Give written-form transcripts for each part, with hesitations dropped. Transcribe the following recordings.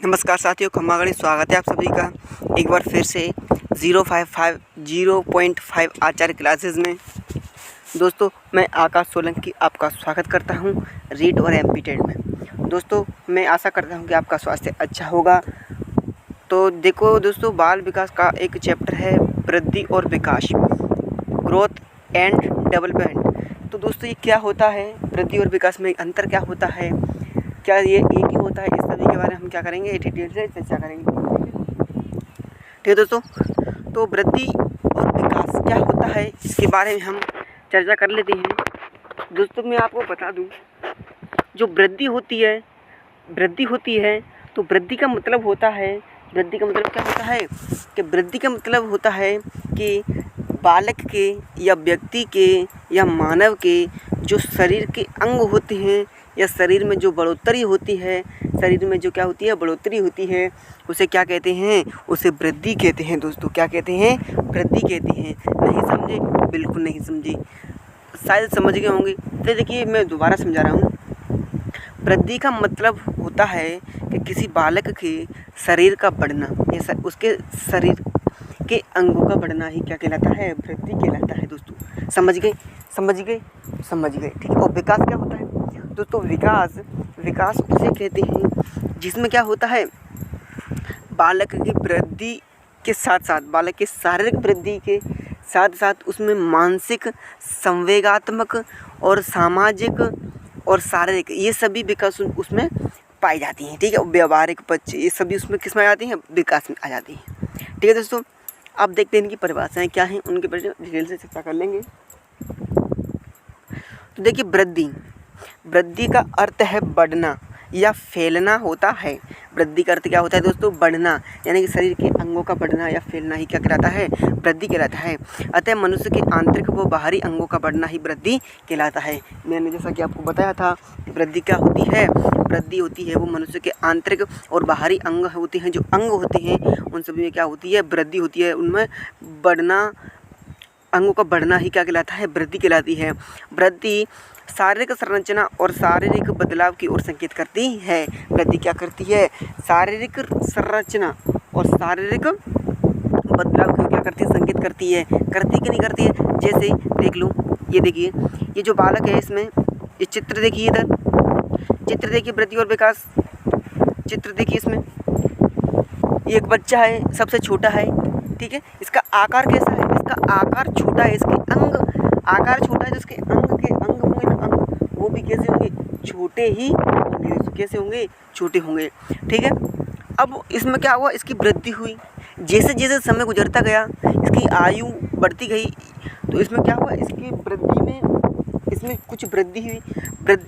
नमस्कार साथियों, खम्मागणी स्वागत है आप सभी का एक बार फिर से 0.5 आचार्य क्लासेस में। दोस्तों, मैं आकाश सोलंकी आपका स्वागत करता हूं रीड और एमपीटेड में। दोस्तों, मैं आशा करता हूं कि आपका स्वास्थ्य अच्छा होगा। तो देखो दोस्तों, बाल विकास का एक चैप्टर है वृद्धि और विकास, ग्रोथ एंड डेवलपमेंट। तो दोस्तों, ये क्या होता है, वृद्धि और विकास में अंतर क्या होता है, क्या ये एक ही होता है, इस सभी के बारे में हम क्या करेंगे, डिटेल से चर्चा करेंगे। ठीक है दोस्तों, तो वृद्धि और विकास क्या होता है इसके बारे में हम चर्चा कर लेते हैं। दोस्तों, मैं आपको बता दूं, जो वृद्धि होती है तो वृद्धि का मतलब होता है, वृद्धि का मतलब क्या होता है कि वृद्धि का मतलब होता है कि बालक के या व्यक्ति के या मानव के जो शरीर के अंग होते हैं या शरीर में जो बढ़ोतरी होती है, शरीर में जो क्या होती है, बढ़ोतरी होती है, उसे क्या कहते हैं, उसे वृद्धि कहते हैं। दोस्तों, क्या कहते हैं, वृद्धि कहते हैं। नहीं समझे? बिल्कुल नहीं समझे, शायद समझ गए होंगे। तो देखिए, मैं दोबारा समझा रहा हूँ। वृद्धि का मतलब होता है कि किसी बालक के शरीर का बढ़ना या उसके शरीर के अंगों का बढ़ना ही क्या कहलाता है, वृद्धि कहलाता है। दोस्तों, समझ गए? ठीक है। और विकास क्या होता है दोस्तों? विकास उसे कहते हैं जिसमें क्या होता है, बालक की वृद्धि के साथ साथ, बालक के शारीरिक वृद्धि के साथ साथ उसमें मानसिक, संवेगात्मक और सामाजिक और शारीरिक, ये सभी विकास उसमें पाई जाती हैं। ठीक है। व्यवहारिक पक्ष, ये सभी उसमें किस में आ जाती हैं, विकास में आ जाती हैं। ठीक है दोस्तों, अब देखते हैं इनकी परिभाषाएं क्या हैं, उनके बारे में डिटेल से चर्चा कर लेंगे। तो देखिए, वृद्धि का अर्थ है बढ़ना या फैलना होता है। वृद्धि का अर्थ क्या होता है दोस्तों? बढ़ना, यानी कि शरीर के अंगों का बढ़ना या फैलना ही क्या कहलाता है, वृद्धि कहलाता है। अतः मनुष्य के आंतरिक व बाहरी अंगों का बढ़ना ही वृद्धि कहलाता है। मैंने जैसा कि आपको बताया था, वृद्धि क्या होती है, वृद्धि होती है वो मनुष्य के आंतरिक और बाहरी अंग होते हैं, जो अंग होते हैं उन सभी में क्या होती है, वृद्धि होती है। उनमें बढ़ना, अंगों का बढ़ना ही क्या कहलाता है, वृद्धि कहलाती है। वृद्धि शारीरिक संरचना और शारीरिक बदलाव की ओर संकेत करती है। वृद्धि क्या करती है, शारीरिक संरचना और शारीरिक बदलाव की ओर क्या करती है, संकेत करती है। करती कि नहीं करती है? जैसे देख लो, ये देखिए, ये जो बालक है, इसमें ये चित्र देखिए, इधर चित्र देखिए, वृद्धि और विकास चित्र देखिए। इसमें ये एक बच्चा है, सबसे छोटा है। ठीक है। इसका आकार कैसा है, इसका आकार छोटा है, इसके अंग आकार छोटा है, जिसके अंग होंगे ना, अंग वो भी कैसे होंगे, छोटे ही होंगे। कैसे होंगे, छोटे होंगे। ठीक है। अब इसमें क्या हुआ, इसकी वृद्धि हुई। जैसे जैसे समय गुजरता गया, इसकी आयु बढ़ती गई, तो इसमें क्या हुआ, इसकी वृद्धि में, इसमें कुछ वृद्धि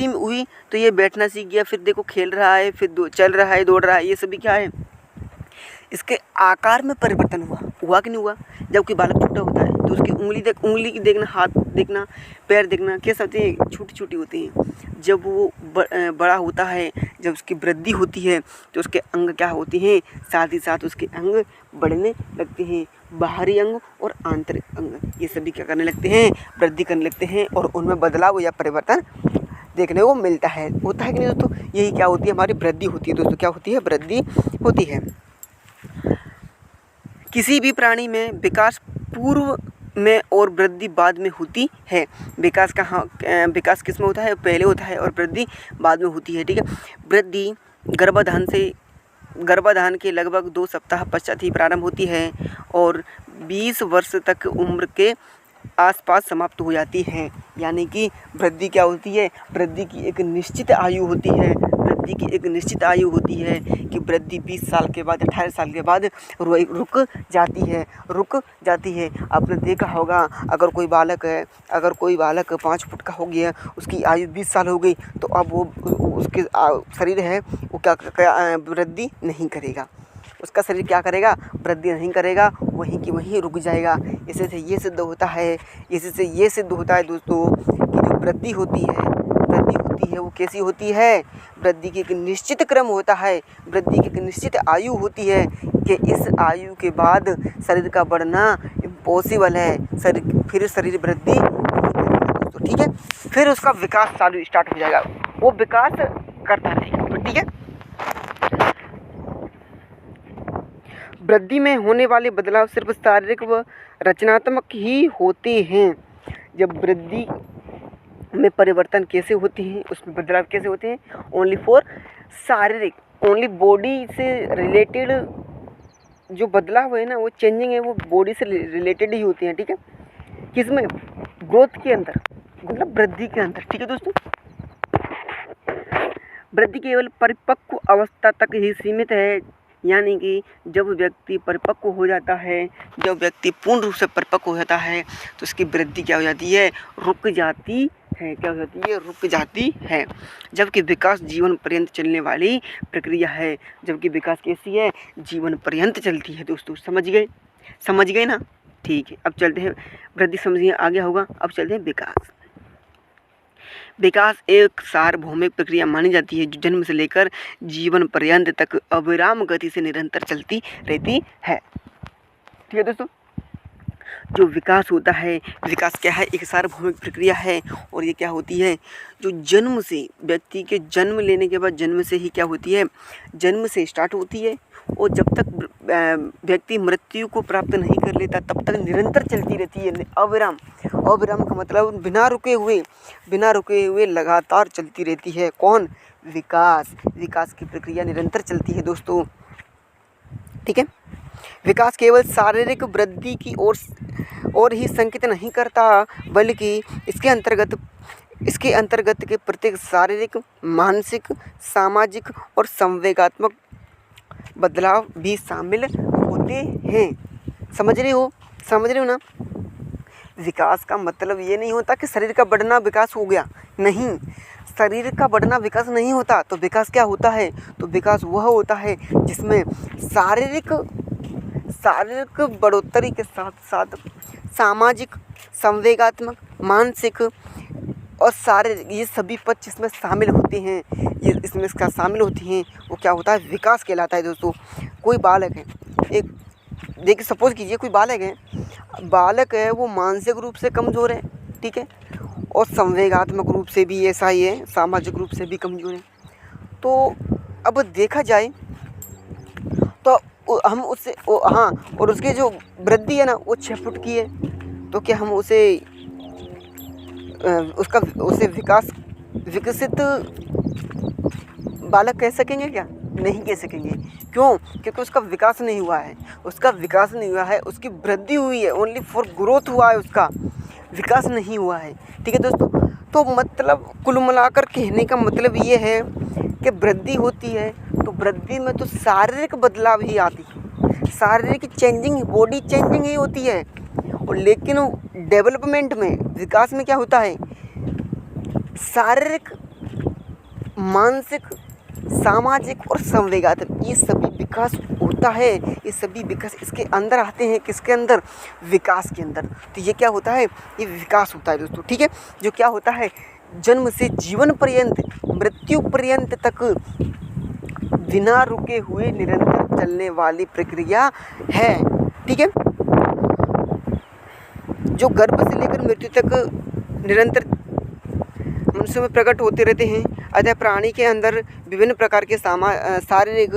हुई तो ये बैठना सीख गया, फिर देखो खेल रहा है, फिर चल रहा है, दौड़ रहा है। ये सभी क्या है, इसके आकार में परिवर्तन हुआ कि नहीं हुआ? जब कोई बालक छोटा होता है तो उसकी उंगली की देखना, हाथ देखना, पैर देखना, कैसे होते हैं, छोटी छोटी होती हैं। जब वो बड़ा होता है, जब उसकी वृद्धि होती है तो उसके अंग क्या होते हैं, साथ ही साथ उसके अंग बढ़ने लगते हैं। बाहरी अंग और आंतरिक अंग, ये सभी क्या करने लगते हैं, वृद्धि करने लगते हैं, और उनमें बदलाव या परिवर्तन देखने को मिलता है। होता है कि नहीं दोस्तों? यही क्या होती है, हमारी वृद्धि होती है। दोस्तों, क्या होती है, वृद्धि होती है। किसी भी प्राणी में विकास पूर्व में और वृद्धि बाद में होती है। विकास किस में होता है, पहले होता है, और वृद्धि बाद में होती है। ठीक है। वृद्धि गर्भाधान के लगभग 2 सप्ताह पश्चात ही प्रारंभ होती है और 20 वर्ष तक उम्र के आसपास समाप्त हो जाती है। यानी कि वृद्धि क्या होती है, वृद्धि की एक निश्चित आयु होती है। वृद्धि की एक निश्चित आयु होती है कि वृद्धि 20 साल के बाद, 18 साल के बाद रुक जाती है। आपने देखा होगा, अगर कोई बालक 5 फुट का हो गया, उसकी आयु 20 साल हो गई, तो अब वो उसके शरीर है वो क्या वृद्धि नहीं करेगा। उसका शरीर क्या करेगा, वृद्धि नहीं करेगा, वहीं की वहीं रुक जाएगा। इससे से ये सिद्ध होता है दोस्तों कि जो वृद्धि होती है वो कैसी होती है, वृद्धि की एक निश्चित क्रम होता है, वृद्धि की एक निश्चित आयु होती है कि इस आयु के बाद शरीर का बढ़ना इम्पॉसिबल है। फिर शरीर वृद्धि नहीं करेगा दोस्तों। ठीक है। फिर उसका विकास स्टार्ट हो जाएगा, वो विकास करता रहेगा। तो ठीक है। वृद्धि में होने वाले बदलाव सिर्फ शारीरिक व रचनात्मक ही होते हैं। जब वृद्धि में परिवर्तन कैसे होते हैं, उसमें बदलाव कैसे होते हैं, ओनली फॉर शारीरिक, ओनली बॉडी से रिलेटेड जो बदलाव है ना, वो चेंजिंग है, वो बॉडी से रिलेटेड ही होते हैं। ठीक है, किसमें, ग्रोथ के अंदर, मतलब वृद्धि के अंदर। ठीक है दोस्तों, वृद्धि केवल परिपक्व अवस्था तक ही सीमित है, यानी कि जब व्यक्ति परिपक्व हो जाता है, जब व्यक्ति पूर्ण रूप से परिपक्व हो जाता है तो उसकी वृद्धि क्या हो जाती है, रुक जाती है। क्या हो जाती है, रुक जाती है। जबकि विकास जीवन पर्यंत चलने वाली प्रक्रिया है। जबकि विकास कैसी है, जीवन पर्यंत चलती है। दोस्तों समझ गए, समझ गए ना। ठीक है, अब चलते हैं, वृद्धि समझिए आ गया होगा। अब चलते हैं विकास। विकास एक सार्वभौमिक प्रक्रिया मानी जाती है जो जन्म से लेकर जीवन पर्यंत तक अविराम गति से निरंतर चलती रहती है। ठीक है दोस्तों, जो विकास होता है, विकास क्या है, एक सार्वभौमिक प्रक्रिया है। और ये क्या होती है, जो जन्म से, व्यक्ति के जन्म लेने के बाद जन्म से ही क्या होती है, जन्म से स्टार्ट होती है और जब तक व्यक्ति मृत्यु को प्राप्त नहीं कर लेता तब तक निरंतर चलती रहती है, अविराम। अविराम का मतलब बिना रुके हुए लगातार चलती रहती है। कौन, विकास। विकास की प्रक्रिया निरंतर चलती है दोस्तों। ठीक है, विकास केवल शारीरिक वृद्धि की ओर ही संकेत नहीं करता, बल्कि इसके अंतर्गत के प्रत्येक शारीरिक, मानसिक, सामाजिक और संवेगात्मक बदलाव भी शामिल होते हैं। समझ रहे हो ना। विकास का मतलब ये नहीं होता कि शरीर का बढ़ना विकास हो गया, नहीं, शरीर का बढ़ना विकास नहीं होता। तो विकास क्या होता है, तो विकास वह होता है जिसमें शारीरिक बढ़ोतरी के साथ साथ सामाजिक, संवेगात्मक, मानसिक और शारीरिक, ये सभी पक्ष इसमें शामिल होते हैं। ये इसमें इसका शामिल होती हैं, वो क्या होता है, विकास कहलाता है दोस्तों। कोई बालक है, एक देखिए सपोज कीजिए कोई बालक है, वो मानसिक रूप से कमज़ोर है, ठीक है, और संवेगात्मक रूप से भी ऐसा ही है, सामाजिक रूप से भी कमज़ोर है। तो अब देखा जाए तो हम उससे हाँ, और उसकी जो वृद्धि है ना वो 6 फुट की है, तो क्या हम उसे विकसित बालक कह सकेंगे क्या? नहीं कह सकेंगे। क्यों? क्योंकि उसका विकास नहीं हुआ है, उसकी वृद्धि हुई है, ओनली फॉर ग्रोथ हुआ है, उसका विकास नहीं हुआ है। ठीक है दोस्तों, तो मतलब कुल मिलाकर कहने का मतलब ये है कि वृद्धि होती है तो वृद्धि में तो शारीरिक बदलाव ही आती है, शारीरिक चेंजिंग, बॉडी चेंजिंग ही होती है। और लेकिन डेवलपमेंट में, विकास में क्या होता है, शारीरिक, मानसिक, सामाजिक और संवेगात्मक, ये सभी विकास होता है। ये सभी विकास इसके अंदर आते हैं, किसके अंदर? विकास के अंदर। तो ये क्या होता है? ये विकास होता है दोस्तों। ठीक है, जो क्या होता है, जन्म से जीवन पर्यंत, मृत्यु पर्यंत तक बिना रुके हुए निरंतर चलने वाली प्रक्रिया है। ठीक है, जो गर्भ से लेकर मृत्यु तक निरंतर मनुष्य में प्रकट होते रहते हैं। अतः प्राणी के अंदर विभिन्न प्रकार के शारीरिक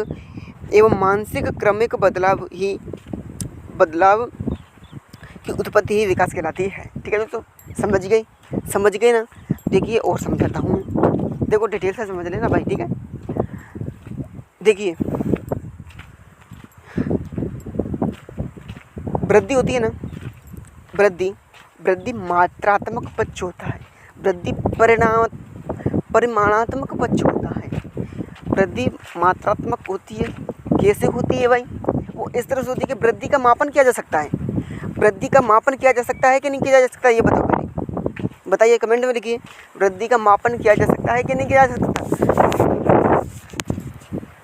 एवं मानसिक क्रमिक बदलाव की उत्पत्ति ही विकास कहलाती है। ठीक है दोस्तों, समझ गए ना। देखिए और समझाता हूँ, देखो डिटेल से समझ लेना भाई। ठीक है, देखिए वृद्धि होती है ना, वृद्धि मात्रात्मक पक्ष होता है, वृद्धि परिमाणात्मक पक्ष होता है। वृद्धि मात्रात्मक होती है, कैसे होती है भाई? वो इस तरह से होती है कि वृद्धि का मापन किया जा सकता है। वृद्धि का मापन किया जा सकता है कि नहीं किया जा सकता, ये बताओ पहले, बताइए, कमेंट में लिखिए। वृद्धि का मापन किया जा सकता है कि नहीं किया जा सकता?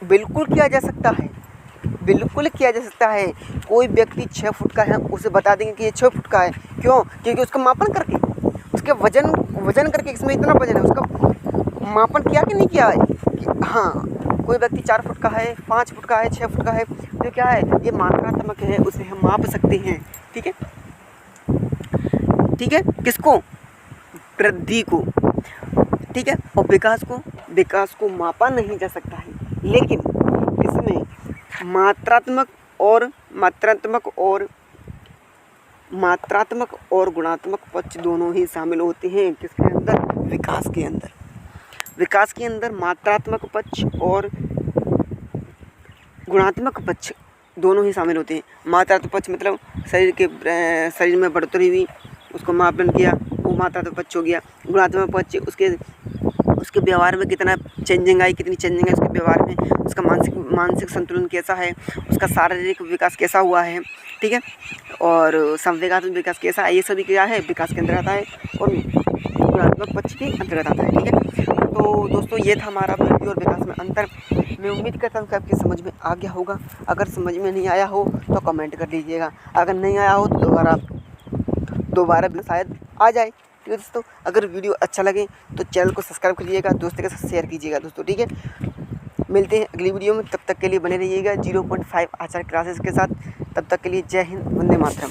बिल्कुल किया जा सकता है, बिल्कुल किया जा सकता है। कोई व्यक्ति 6 फुट का है, उसे बता देंगे कि ये 6 फुट का है। क्यों? क्योंकि उसका मापन करके, उसके वजन करके, इसमें इतना वजन है, उसका मापन किया कि नहीं किया है कि हाँ, कोई व्यक्ति 4 फुट का है, 5 फुट का है, 6 फुट का है, तो क्या है, ये मात्रात्मक है, उसे हम माप सकते हैं। ठीक है, ठीक है, किसको? वृद्धि को। ठीक है, और विकास को मापा नहीं जा सकता है, लेकिन इसमें मात्रात्मक और मात्रात्मक और गुणात्मक पक्ष दोनों ही शामिल होते हैं। किसके अंदर? विकास के अंदर। विकास के अंदर मात्रात्मक पक्ष और गुणात्मक पक्ष दोनों ही शामिल होते हैं। मात्रात्मक पक्ष मतलब शरीर में बढ़ोतरी हुई, उसको मापन किया, वो मात्रात्मक पक्ष हो गया। गुणात्मक पक्ष उसके व्यवहार में कितना चेंजिंग आई, कितनी चेंजिंग है उसके व्यवहार में, उसका मानसिक संतुलन कैसा है, उसका शारीरिक विकास कैसा हुआ है, ठीक है, और संवेगात्मक विकास कैसा है, ये सभी क्या है? विकास के अंदर आता है और गुणात्मक पक्ष के अंतर्गत आता है, ठीक है। तो दोस्तों ये था हमारा वृद्धि और विकास में अंतर। मैं उम्मीद करता हूँ कि आपकी समझ में आ गया होगा। अगर समझ में नहीं आया हो तो कमेंट कर लीजिएगा, अगर नहीं आया हो तो दोबारा भी शायद आ जाए, ठीक है दोस्तों। अगर वीडियो अच्छा लगे तो चैनल को सब्सक्राइब करिएगा, दोस्तों के साथ शेयर कीजिएगा दोस्तों, ठीक है। मिलते हैं अगली वीडियो में, तब तक के लिए बने रहिएगा 0.5 आचार्य क्लासेस के साथ। तब तक के लिए जय हिंद, वंदे मातरम।